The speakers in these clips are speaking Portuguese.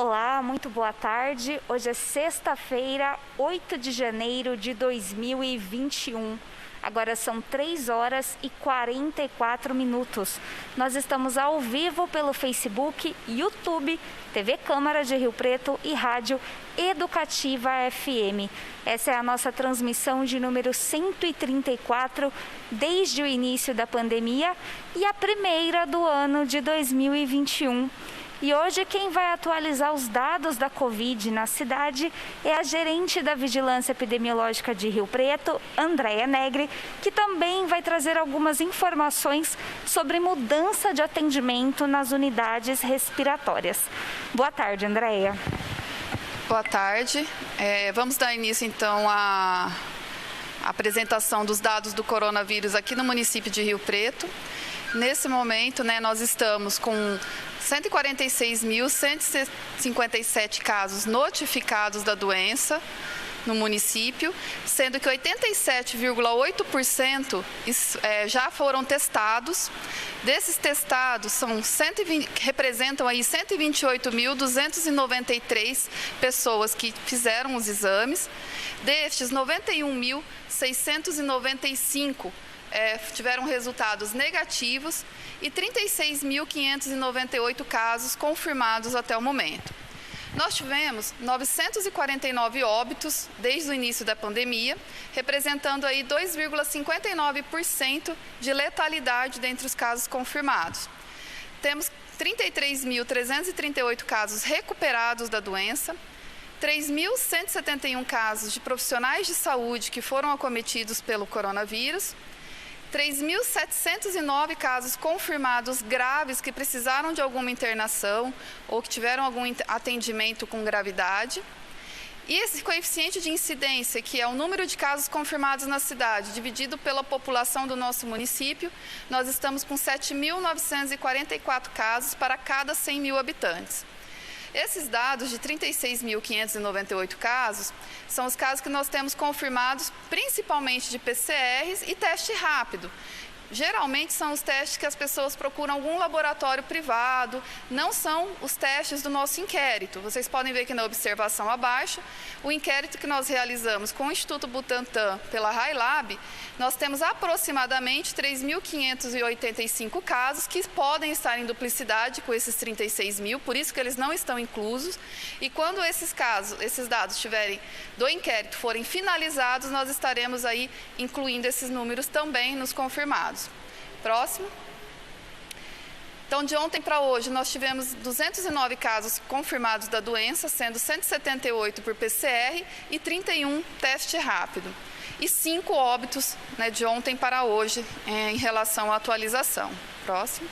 Olá, muito boa tarde. Hoje é sexta-feira, 8 de janeiro de 2021. Agora são 3 horas e 44 minutos. Nós estamos ao vivo pelo Facebook, YouTube, TV Câmara de Rio Preto e Rádio Educativa FM. Essa é a nossa transmissão de número 134 desde o início da pandemia e a primeira do ano de 2021. E hoje quem vai atualizar os dados da Covid na cidade é a gerente da Vigilância Epidemiológica de Rio Preto, Andréia Negri, que também vai trazer algumas informações sobre mudança de atendimento nas unidades respiratórias. Boa tarde, Andréia. Boa tarde. Vamos dar início então à apresentação dos dados do coronavírus aqui no município de Rio Preto. Nesse momento, nós estamos com 146.157 casos notificados da doença no município, sendo que 87,8% já foram testados. Desses testados, representam aí 128.293 pessoas que fizeram os exames. Destes, 91.695 tiveram resultados negativos e 36.598 casos confirmados até o momento. Nós tivemos 949 óbitos desde o início da pandemia, representando aí 2,59% de letalidade dentre os casos confirmados. Temos 33.338 casos recuperados da doença, 3.171 casos de profissionais de saúde que foram acometidos pelo coronavírus, 3.709 casos confirmados graves que precisaram de alguma internação ou que tiveram algum atendimento com gravidade. E esse coeficiente de incidência, que é o número de casos confirmados na cidade, dividido pela população do nosso município, nós estamos com 7.944 casos para cada 100 mil habitantes. Esses dados de 36.598 casos são os casos que nós temos confirmados principalmente de PCRs e teste rápido. Geralmente são os testes que as pessoas procuram algum laboratório privado, não são os testes do nosso inquérito. Vocês podem ver aqui na observação abaixo, o inquérito que nós realizamos com o Instituto Butantan pela HiLab, nós temos aproximadamente 3.585 casos que podem estar em duplicidade com esses 36 mil, por isso que eles não estão inclusos. E quando esses dados do inquérito forem finalizados, nós estaremos aí incluindo esses números também nos confirmados. Próximo. Então, de ontem para hoje, nós tivemos 209 casos confirmados da doença, sendo 178 por PCR e 31 teste rápido. E 5 óbitos, de ontem para hoje, em relação à atualização. Próximo.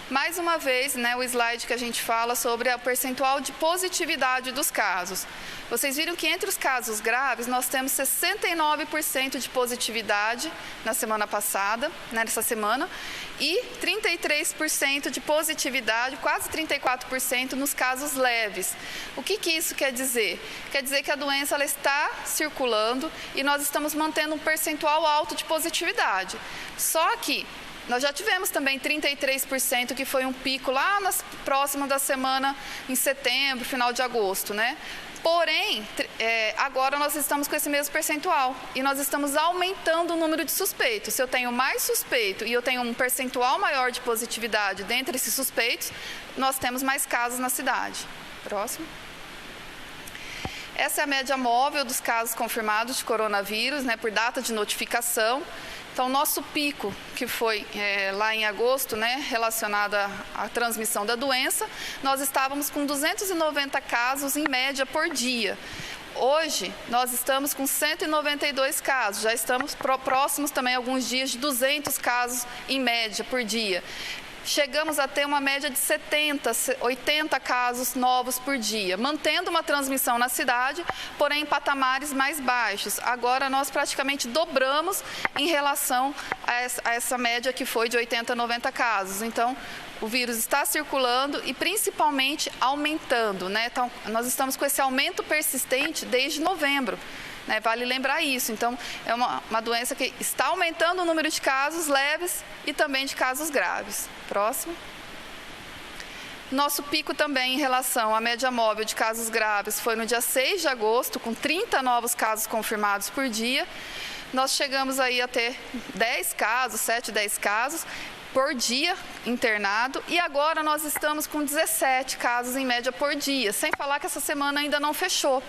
Mais uma vez, o slide que a gente fala sobre o percentual de positividade dos casos. Vocês viram que entre os casos graves, nós temos 69% de positividade na semana passada, nessa semana, e 33% de positividade, quase 34% nos casos leves. O que isso quer dizer? Quer dizer que a doença ela está circulando e nós estamos mantendo um percentual alto de positividade. Só que nós já tivemos também 33%, que foi um pico lá próximo da semana em setembro, final de agosto, Porém, agora nós estamos com esse mesmo percentual e nós estamos aumentando o número de suspeitos. Se eu tenho mais suspeito e eu tenho um percentual maior de positividade dentre esses suspeitos, nós temos mais casos na cidade. Próximo. Essa é a média móvel dos casos confirmados de coronavírus, por data de notificação. Então, nosso pico, que foi lá em agosto, relacionado à transmissão da doença, nós estávamos com 290 casos em média por dia. Hoje, nós estamos com 192 casos, já estamos próximos também alguns dias de 200 casos em média por dia. Chegamos a ter uma média de 70, 80 casos novos por dia, mantendo uma transmissão na cidade, porém em patamares mais baixos. Agora nós praticamente dobramos em relação a essa média que foi de 80 a 90 casos. Então, o vírus está circulando e principalmente aumentando, Então, nós estamos com esse aumento persistente desde novembro. Vale lembrar isso. Então, é uma doença que está aumentando o número de casos leves e também de casos graves. Próximo. Nosso pico também em relação à média móvel de casos graves foi no dia 6 de agosto, com 30 novos casos confirmados por dia. Nós chegamos aí a ter 10 casos, 7, 10 casos por dia internado, e agora nós estamos com 17 casos em média por dia, sem falar que essa semana ainda não fechou.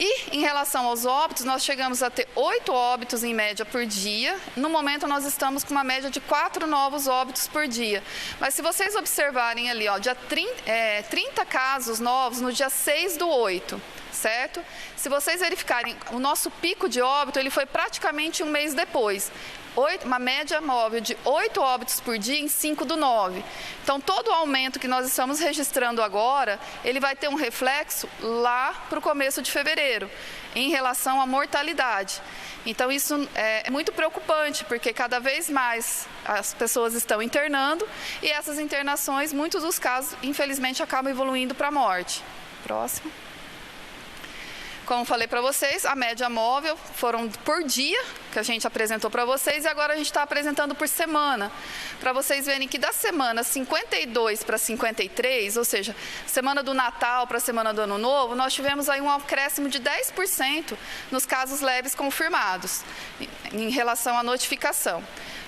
E em relação aos óbitos, nós chegamos a ter 8 óbitos em média por dia. No momento, nós estamos com uma média de 4 novos óbitos por dia. Mas se vocês observarem ali, ó, 30 casos novos no dia 6/8, certo? Se vocês verificarem, o nosso pico de óbito, ele foi praticamente um mês depois. Uma média móvel de 8 óbitos por dia em 5/9. Então, todo o aumento que nós estamos registrando agora, ele vai ter um reflexo lá para o começo de fevereiro, em relação à mortalidade. Então, isso é muito preocupante, porque cada vez mais as pessoas estão internando e essas internações, muitos dos casos, infelizmente, acabam evoluindo para a morte. Próximo. Como falei para vocês, a média móvel foram por dia, que a gente apresentou para vocês, e agora a gente está apresentando por semana, para vocês verem que da semana 52 para 53, ou seja, semana do Natal para a semana do Ano Novo, nós tivemos aí um acréscimo de 10% nos casos leves confirmados, em relação à notificação.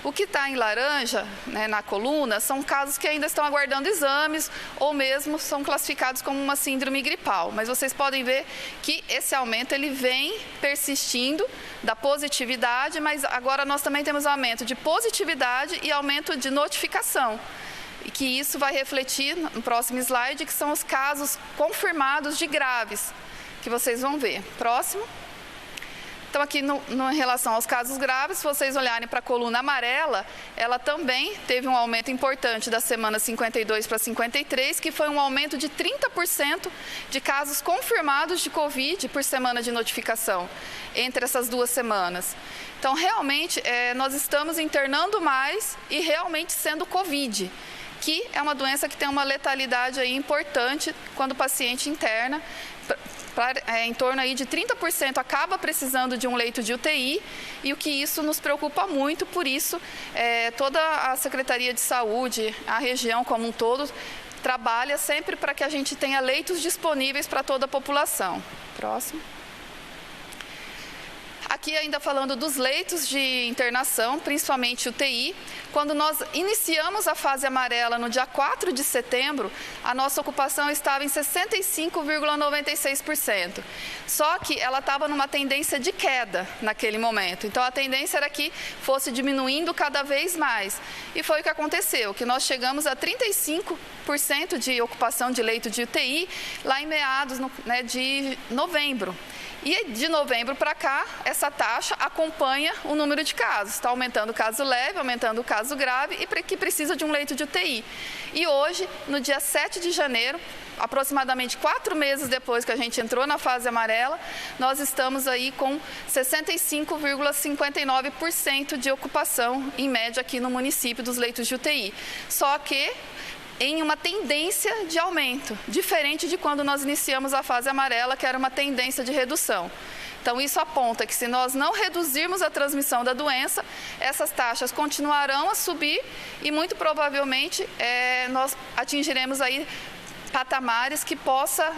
O que está em laranja, né, na coluna, são casos que ainda estão aguardando exames ou mesmo são classificados como uma síndrome gripal. Mas vocês podem ver que esse aumento ele vem persistindo da positividade, mas agora nós também temos aumento de positividade e aumento de notificação. E que isso vai refletir no próximo slide, que são os casos confirmados de graves, que vocês vão ver. Próximo. Então, aqui em relação aos casos graves, se vocês olharem para a coluna amarela, ela também teve um aumento importante da semana 52 para 53, que foi um aumento de 30% de casos confirmados de Covid por semana de notificação, entre essas 2 semanas. Então, realmente, nós estamos internando mais e realmente sendo Covid, que é uma doença que tem uma letalidade aí importante quando o paciente interna. Em torno aí de 30% acaba precisando de um leito de UTI, e o que isso nos preocupa muito, por isso toda a Secretaria de Saúde, a região como um todo, trabalha sempre para que a gente tenha leitos disponíveis para toda a população. Próximo. Aqui ainda falando dos leitos de internação, principalmente UTI, quando nós iniciamos a fase amarela no dia 4 de setembro, a nossa ocupação estava em 65,96%. Só que ela estava numa tendência de queda naquele momento. Então, a tendência era que fosse diminuindo cada vez mais. E foi o que aconteceu, que nós chegamos a 35% de ocupação de leito de UTI lá em meados de novembro. E de novembro para cá, essa taxa acompanha o número de casos. Está aumentando o caso leve, aumentando o caso grave e que precisa de um leito de UTI. E hoje, no dia 7 de janeiro, aproximadamente 4 meses depois que a gente entrou na fase amarela, nós estamos aí com 65,59% de ocupação, em média, aqui no município dos leitos de UTI. Só que em uma tendência de aumento, diferente de quando nós iniciamos a fase amarela, que era uma tendência de redução. Então, isso aponta que se nós não reduzirmos a transmissão da doença, essas taxas continuarão a subir e, muito provavelmente, nós atingiremos aí patamares que possa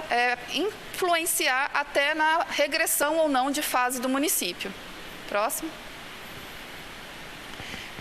influenciar até na regressão ou não de fase do município. Próximo.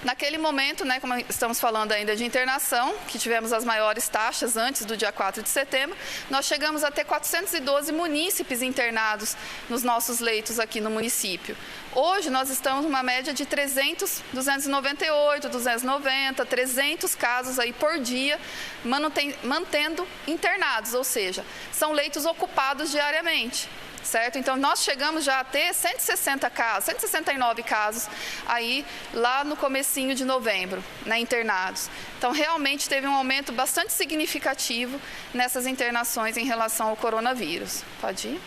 Naquele momento, como estamos falando ainda de internação, que tivemos as maiores taxas antes do dia 4 de setembro, nós chegamos a ter 412 munícipes internados nos nossos leitos aqui no município. Hoje, nós estamos numa média de 298, 290, 300 casos aí por dia, mantendo internados, ou seja, são leitos ocupados diariamente. Certo? Então, nós chegamos já a ter 169 casos aí lá no comecinho de novembro, internados. Então, realmente teve um aumento bastante significativo nessas internações em relação ao coronavírus. Pode ir?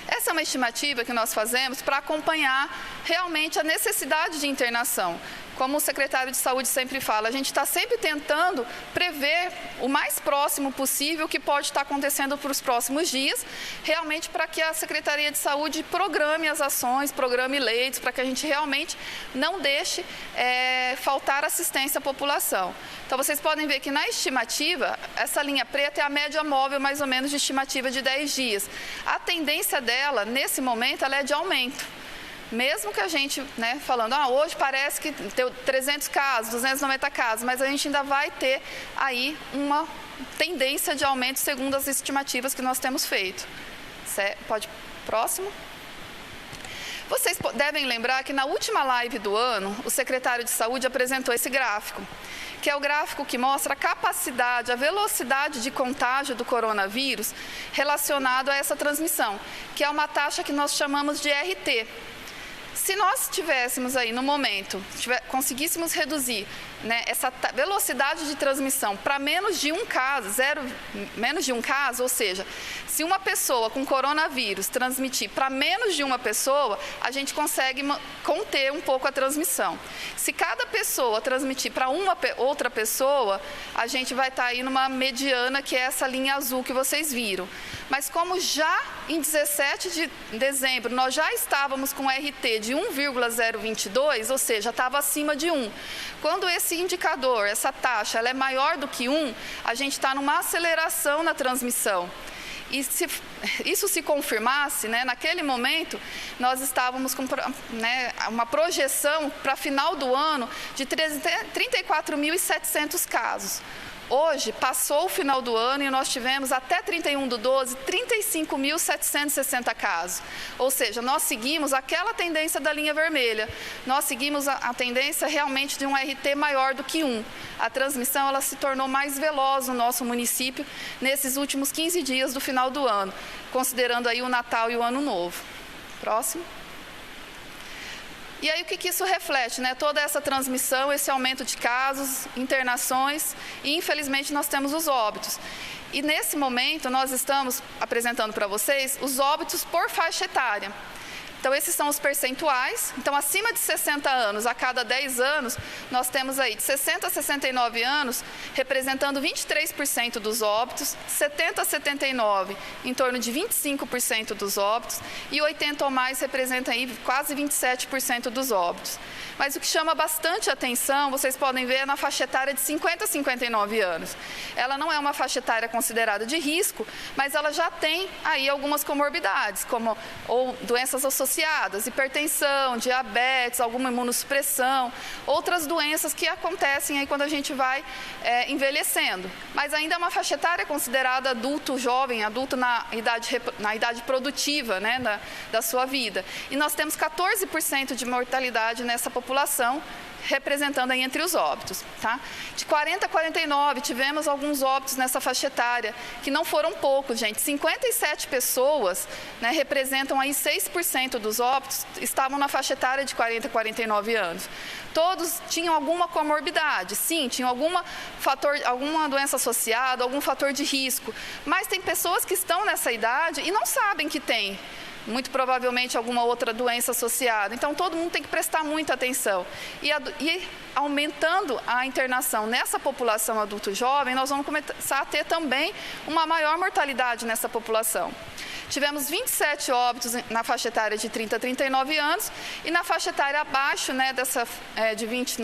Essa é uma estimativa que nós fazemos para acompanhar realmente a necessidade de internação. como o secretário de Saúde sempre fala, a gente está sempre tentando prever o mais próximo possível o que pode estar acontecendo para os próximos dias, realmente para que a Secretaria de Saúde programe as ações, programe leitos, para que a gente realmente não deixe faltar assistência à população. Então, vocês podem ver que na estimativa, essa linha preta é a média móvel, mais ou menos, de estimativa de 10 dias. A tendência dela, nesse momento, ela é de aumento. Mesmo que a gente, falando, hoje parece que tem 300 casos, 290 casos, mas a gente ainda vai ter aí uma tendência de aumento segundo as estimativas que nós temos feito. Pode, próximo. Vocês devem lembrar que na última live do ano, o secretário de Saúde apresentou esse gráfico, que é o gráfico que mostra a capacidade, a velocidade de contágio do coronavírus relacionado a essa transmissão, que é uma taxa que nós chamamos de RT. Se nós tivéssemos aí no momento, conseguíssemos reduzir essa velocidade de transmissão para menos de um caso, menos de um caso, ou seja, se uma pessoa com coronavírus transmitir para menos de uma pessoa, a gente consegue conter um pouco a transmissão. Se cada pessoa transmitir para uma outra pessoa, a gente vai estar aí numa mediana, que é essa linha azul que vocês viram. Mas como já em 17 de dezembro nós já estávamos com RT de 1,022, ou seja, estava acima de 1. Quando esse indicador, essa taxa, ela é maior do que 1, a gente está numa aceleração na transmissão. E se isso se confirmasse, naquele momento, nós estávamos com uma projeção para final do ano de 34.700 casos. Hoje, passou o final do ano e nós tivemos até 31/12, 35.760 casos. Ou seja, nós seguimos aquela tendência da linha vermelha. Nós seguimos a tendência realmente de um RT maior do que 1. A transmissão ela se tornou mais veloz no nosso município nesses últimos 15 dias do final do ano, considerando aí o Natal e o Ano Novo. Próximo. E aí o que isso reflete, Toda essa transmissão, esse aumento de casos, internações e infelizmente nós temos os óbitos. E nesse momento nós estamos apresentando para vocês os óbitos por faixa etária. Então, esses são os percentuais. Então, acima de 60 anos, a cada 10 anos, nós temos aí de 60 a 69 anos, representando 23% dos óbitos, 70 a 79, em torno de 25% dos óbitos, e 80 ou mais representa aí quase 27% dos óbitos. Mas o que chama bastante atenção, vocês podem ver, é na faixa etária de 50 a 59 anos. Ela não é uma faixa etária considerada de risco, mas ela já tem aí algumas comorbidades, como ou doenças associadas, hipertensão, diabetes, alguma imunossupressão, outras doenças que acontecem aí quando a gente vai envelhecendo. Mas ainda é uma faixa etária considerada adulto jovem, adulto na idade produtiva, da sua vida. E nós temos 14% de mortalidade nessa população, representando aí entre os óbitos. Tá? De 40 a 49, tivemos alguns óbitos nessa faixa etária, que não foram poucos, gente. 57 pessoas, representam aí 6% dos óbitos, estavam na faixa etária de 40 a 49 anos. Todos tinham alguma comorbidade, sim, tinham alguma doença associada, algum fator de risco. Mas tem pessoas que estão nessa idade e não sabem que tem. Muito provavelmente alguma outra doença associada. Então, todo mundo tem que prestar muita atenção. E aumentando a internação nessa população adulto-jovem, nós vamos começar a ter também uma maior mortalidade nessa população. Tivemos 27 óbitos na faixa etária de 30 a 39 anos e na faixa etária abaixo, de 20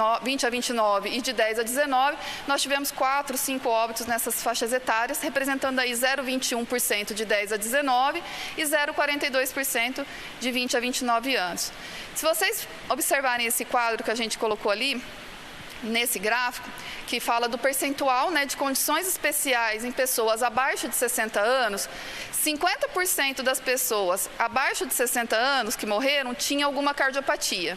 a 29 e de 10 a 19, nós tivemos 4, 5 óbitos nessas faixas etárias, representando aí 0,21% de 10 a 19 e 0,42% de 20 a 29 anos. Se vocês observarem esse quadro que a gente colocou ali, nesse gráfico, que fala do percentual de condições especiais em pessoas abaixo de 60 anos, 50% das pessoas abaixo de 60 anos que morreram tinham alguma cardiopatia.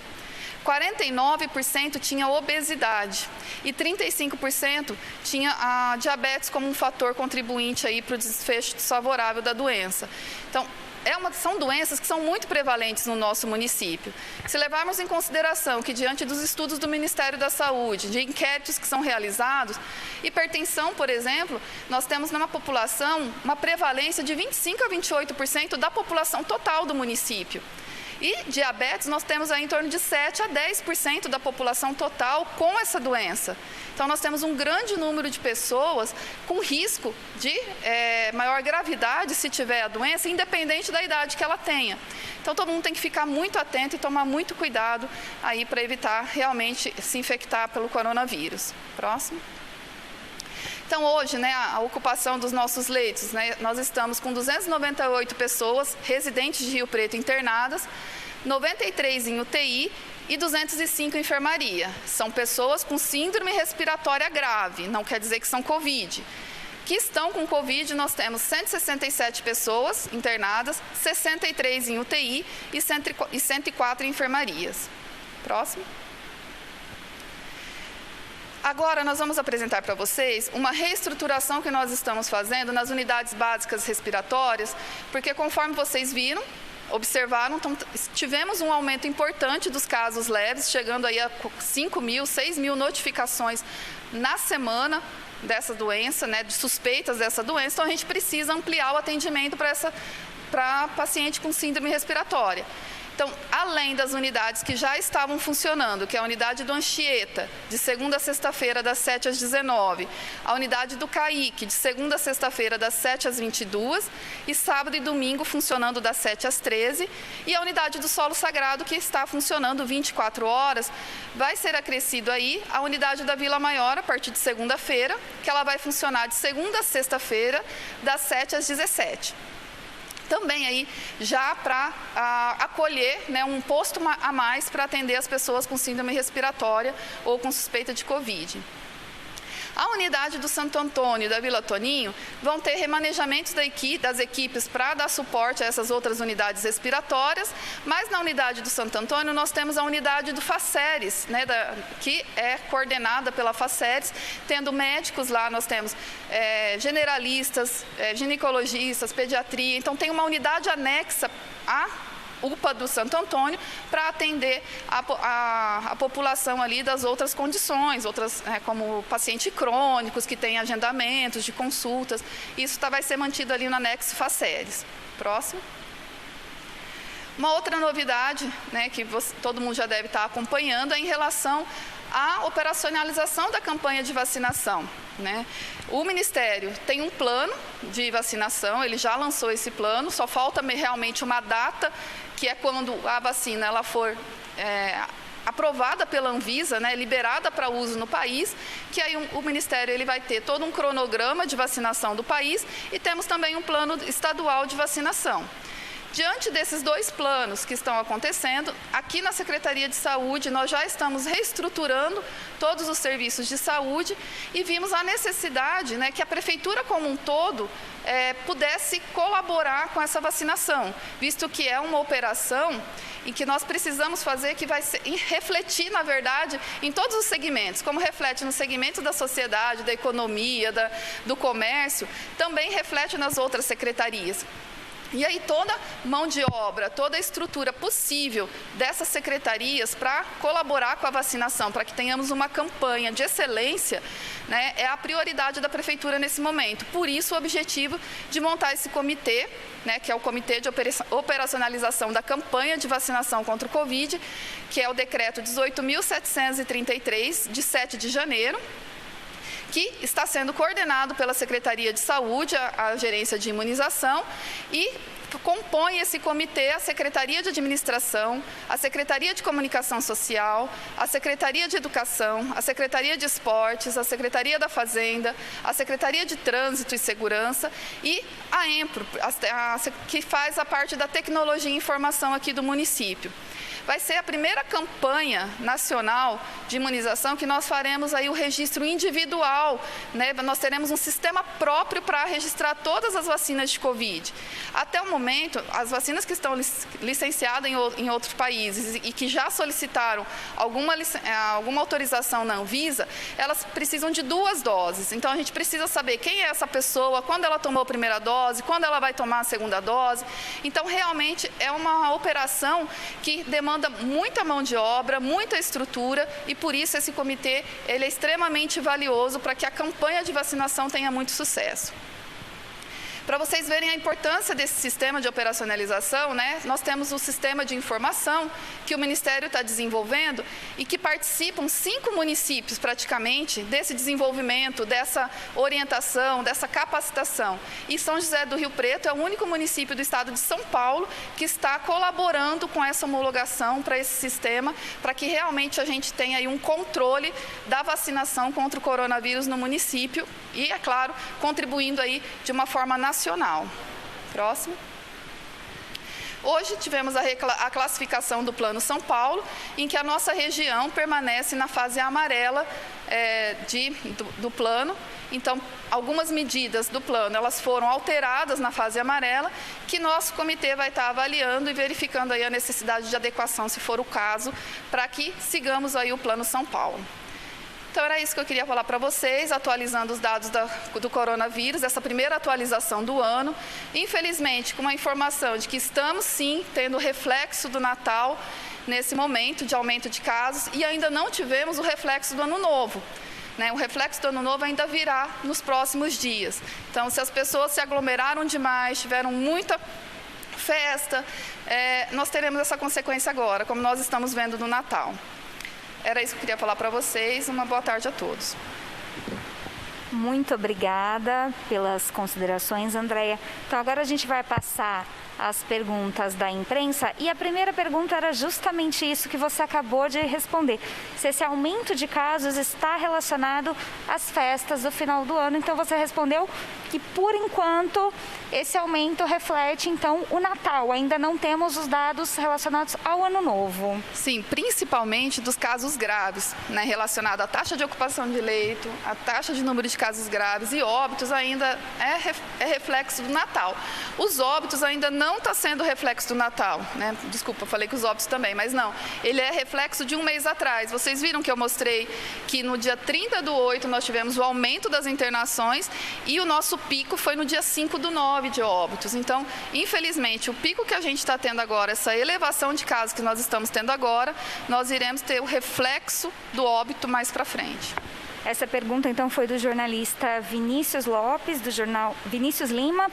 49% tinha obesidade e 35% tinha a diabetes como um fator contribuinte aí para o desfecho desfavorável da doença. Então, são doenças que são muito prevalentes no nosso município. Se levarmos em consideração que, diante dos estudos do Ministério da Saúde, de inquéritos que são realizados, hipertensão, por exemplo, nós temos numa população uma prevalência de 25% a 28% da população total do município. E diabetes, nós temos aí em torno de 7 a 10% da população total com essa doença. Então, nós temos um grande número de pessoas com risco de maior gravidade se tiver a doença, independente da idade que ela tenha. Então, todo mundo tem que ficar muito atento e tomar muito cuidado aí para evitar realmente se infectar pelo coronavírus. Próximo. Então, hoje, né, a ocupação dos nossos leitos, né, nós estamos com 298 pessoas residentes de Rio Preto internadas, 93 em UTI e 205 em enfermaria. São pessoas com síndrome respiratória grave, não quer dizer que são Covid. Que estão com Covid, nós temos 167 pessoas internadas, 63 em UTI e 104 em enfermarias. Próximo. Agora, nós vamos apresentar para vocês uma reestruturação que nós estamos fazendo nas unidades básicas respiratórias, porque conforme vocês viram, observaram, então, tivemos um aumento importante dos casos leves, chegando aí a 5.000, 6.000 notificações na semana dessa doença, né, de suspeitas dessa doença. Então, a gente precisa ampliar o atendimento para paciente com síndrome respiratória. Então, além das unidades que já estavam funcionando, que é a unidade do Anchieta, de segunda a sexta-feira, das 7 às 19, a unidade do Caique, de segunda a sexta-feira, das 7 às 22, e sábado e domingo funcionando das 7 às 13, e a unidade do Solo Sagrado, que está funcionando 24 horas, vai ser acrescido aí a unidade da Vila Maior, a partir de segunda-feira, que ela vai funcionar de segunda a sexta-feira, das 7 às 17. Também aí já para acolher, né, um posto a mais para atender as pessoas com síndrome respiratória ou com suspeita de Covid. A unidade do Santo Antônio e da Vila Toninho vão ter remanejamentos das equipes para dar suporte a essas outras unidades respiratórias, mas na unidade do Santo Antônio nós temos a unidade do Faceres, né, que é coordenada pela Faceres, tendo médicos lá, nós temos generalistas, ginecologistas, pediatria, então tem uma unidade anexa à UPA do Santo Antônio para atender a população ali das outras condições, como pacientes crônicos que têm agendamentos de consultas. Isso vai ser mantido ali no anexo Faceres. Próximo. Uma outra novidade, né, que todo mundo já deve estar acompanhando é em relação à operacionalização da campanha de vacinação, né? O Ministério tem um plano de vacinação, ele já lançou esse plano, só falta realmente uma data, que é quando a vacina ela for aprovada pela Anvisa, né, liberada para uso no país, que aí o Ministério ele vai ter todo um cronograma de vacinação do país e temos também um plano estadual de vacinação. Diante desses dois planos que estão acontecendo, aqui na Secretaria de Saúde nós já estamos reestruturando todos os serviços de saúde e vimos a necessidade, né, que a Prefeitura como um todo pudesse colaborar com essa vacinação, visto que é uma operação em que nós precisamos fazer que vai refletir, na verdade, em todos os segmentos, como reflete no segmento da sociedade, da economia, do comércio, também reflete nas outras secretarias. E aí toda mão de obra, toda a estrutura possível dessas secretarias para colaborar com a vacinação, para que tenhamos uma campanha de excelência, né, é a prioridade da Prefeitura nesse momento. Por isso o objetivo de montar esse comitê, né, que é o Comitê de Operacionalização da Campanha de Vacinação contra o Covid, que é o decreto 18.733, de 7 de janeiro, que está sendo coordenado pela Secretaria de Saúde, a Gerência de Imunização, e compõe esse comitê a Secretaria de Administração, a Secretaria de Comunicação Social, a Secretaria de Educação, a Secretaria de Esportes, a Secretaria da Fazenda, a Secretaria de Trânsito e Segurança e a EMPRO, que faz a parte da tecnologia e informação aqui do município. Vai ser a primeira campanha nacional de imunização que nós faremos aí o registro individual, né? Nós teremos um sistema próprio para registrar todas as vacinas de Covid. Até o momento, as vacinas que estão licenciadas em outros países e que já solicitaram alguma autorização na Anvisa, elas precisam de 2 doses. Então, a gente precisa saber quem é essa pessoa, quando ela tomou a primeira dose, quando ela vai tomar a segunda dose. Então, realmente, é uma operação que demanda muita mão de obra, muita estrutura e por isso esse comitê ele é extremamente valioso para que a campanha de vacinação tenha muito sucesso. Para vocês verem a importância desse sistema de operacionalização, né, nós temos o sistema de informação que o Ministério está desenvolvendo e que participam 5 municípios praticamente desse desenvolvimento, dessa orientação, dessa capacitação. E São José do Rio Preto é o único município do estado de São Paulo que está colaborando com essa homologação para esse sistema, para que realmente a gente tenha aí um controle da vacinação contra o coronavírus no município e, é claro, contribuindo aí de uma forma nacional. Próximo. Hoje tivemos a classificação do Plano São Paulo, em que a nossa região permanece na fase amarela do plano. Então, algumas medidas do plano, elas foram alteradas na fase amarela, que nosso comitê vai estar avaliando e verificando aí a necessidade de adequação, se for o caso, para que sigamos aí o Plano São Paulo. Então, era isso que eu queria falar para vocês, atualizando os dados do coronavírus, essa primeira atualização do ano. Infelizmente, com a informação de que estamos, sim, tendo reflexo do Natal nesse momento de aumento de casos e ainda não tivemos o reflexo do Ano Novo. O reflexo do Ano Novo ainda virá nos próximos dias. Então, se as pessoas se aglomeraram demais, tiveram muita festa, nós teremos essa consequência agora, como nós estamos vendo no Natal. Era isso que eu queria falar para vocês. Uma boa tarde a todos. Muito obrigada pelas considerações, Andréia. Então, agora a gente vai passar as perguntas da imprensa e a primeira pergunta era justamente isso que você acabou de responder. Se esse aumento de casos está relacionado às festas do final do ano. Então, você respondeu que, por enquanto, esse aumento reflete, então, o Natal. Ainda não temos os dados relacionados ao Ano Novo. Sim, principalmente dos casos graves, relacionado à taxa de ocupação de leito, à taxa de número de casos graves e óbitos ainda é reflexo do Natal. Os óbitos ainda não está sendo reflexo do Natal, Desculpa, eu falei que os óbitos também, mas não. Ele é reflexo de um mês atrás. Vocês viram que eu mostrei que no dia 30/8 nós tivemos o aumento das internações e o nosso pico foi no dia 5/9 de óbitos. Então, infelizmente, o pico que a gente está tendo agora, essa elevação de casos que nós estamos tendo agora, nós iremos ter o reflexo do óbito mais para frente. Essa pergunta, então, foi do jornalista Vinícius Lima,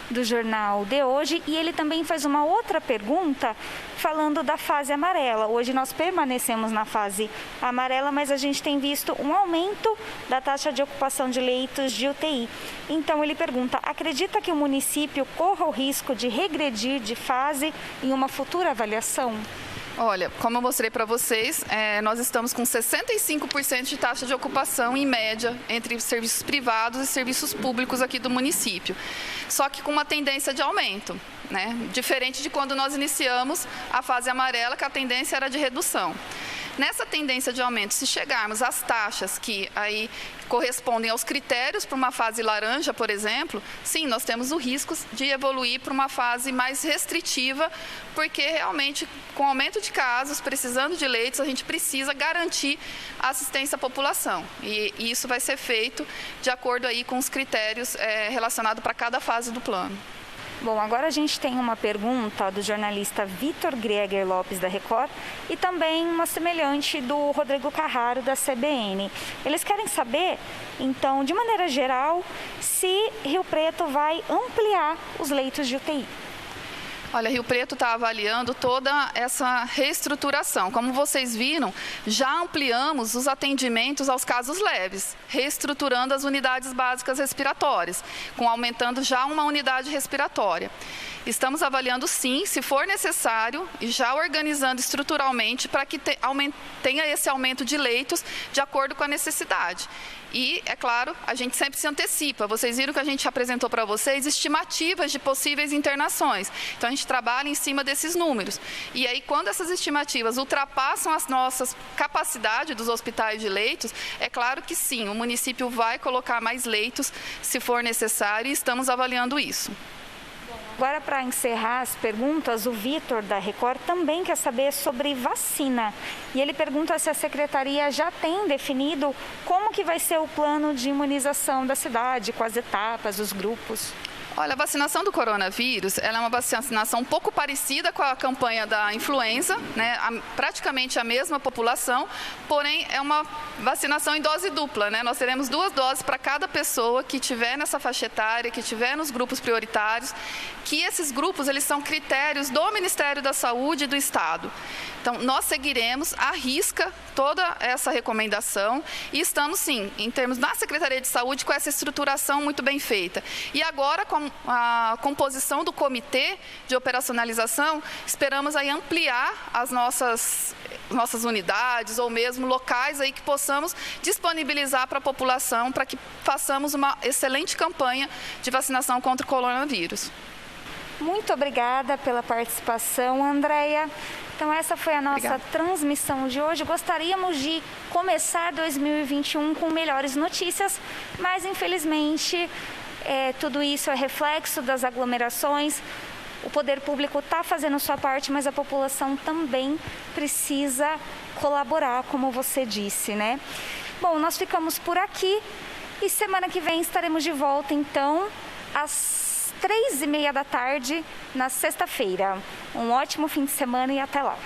do jornal De Hoje, e ele também faz uma outra pergunta falando da fase amarela. Hoje nós permanecemos na fase amarela, mas a gente tem visto um aumento da taxa de ocupação de leitos de UTI. Então, ele pergunta, acredita que o município corra o risco de regredir de fase em uma futura avaliação? Olha, como eu mostrei para vocês, nós estamos com 65% de taxa de ocupação, em média, entre serviços privados e serviços públicos aqui do município. Só que com uma tendência de aumento, Diferente de quando nós iniciamos a fase amarela, que a tendência era de redução. Nessa tendência de aumento, se chegarmos às taxas que aí correspondem aos critérios para uma fase laranja, por exemplo, sim, nós temos o risco de evoluir para uma fase mais restritiva, porque realmente, com aumento de casos, precisando de leitos, a gente precisa garantir a assistência à população. E isso vai ser feito de acordo aí com os critérios relacionados para cada fase do plano. Bom, agora a gente tem uma pergunta do jornalista Vitor Grieger Lopes, da Record, e também uma semelhante do Rodrigo Carraro, da CBN. Eles querem saber, então, de maneira geral, se Rio Preto vai ampliar os leitos de UTI. Olha, Rio Preto está avaliando toda essa reestruturação. Como vocês viram, já ampliamos os atendimentos aos casos leves, reestruturando as unidades básicas respiratórias, aumentando já uma unidade respiratória. Estamos avaliando, sim, se for necessário, e já organizando estruturalmente para que tenha esse aumento de leitos de acordo com a necessidade. E, é claro, a gente sempre se antecipa. Vocês viram que a gente apresentou para vocês estimativas de possíveis internações. Então, a gente trabalha em cima desses números. E aí, quando essas estimativas ultrapassam as nossas capacidades dos hospitais de leitos, é claro que sim, o município vai colocar mais leitos se for necessário e estamos avaliando isso. Agora, para encerrar as perguntas, o Vitor, da Record, também quer saber sobre vacina. E ele pergunta se a Secretaria já tem definido como que vai ser o plano de imunização da cidade, com as etapas, os grupos. Olha, a vacinação do coronavírus, ela é uma vacinação um pouco parecida com a campanha da influenza, né? Praticamente a mesma população, porém é uma vacinação em dose dupla, né? Nós teremos 2 doses para cada pessoa que tiver nessa faixa etária, que tiver nos grupos prioritários, que esses grupos, eles são critérios do Ministério da Saúde e do Estado. Então, nós seguiremos à risca toda essa recomendação e estamos, sim, em termos da Secretaria de Saúde, com essa estruturação muito bem feita. E agora, com a composição do comitê de operacionalização, esperamos aí ampliar as nossas unidades ou mesmo locais aí que possamos disponibilizar para a população para que façamos uma excelente campanha de vacinação contra o coronavírus. Muito obrigada pela participação, Andréia. Então, essa foi a nossa transmissão de hoje. Gostaríamos de começar 2021 com melhores notícias, mas, infelizmente, tudo isso é reflexo das aglomerações. O poder público está fazendo sua parte, mas a população também precisa colaborar, como você disse, né? Bom, nós ficamos por aqui e semana que vem estaremos de volta, então, às 3h30 da tarde, na sexta-feira. Um ótimo fim de semana e até lá.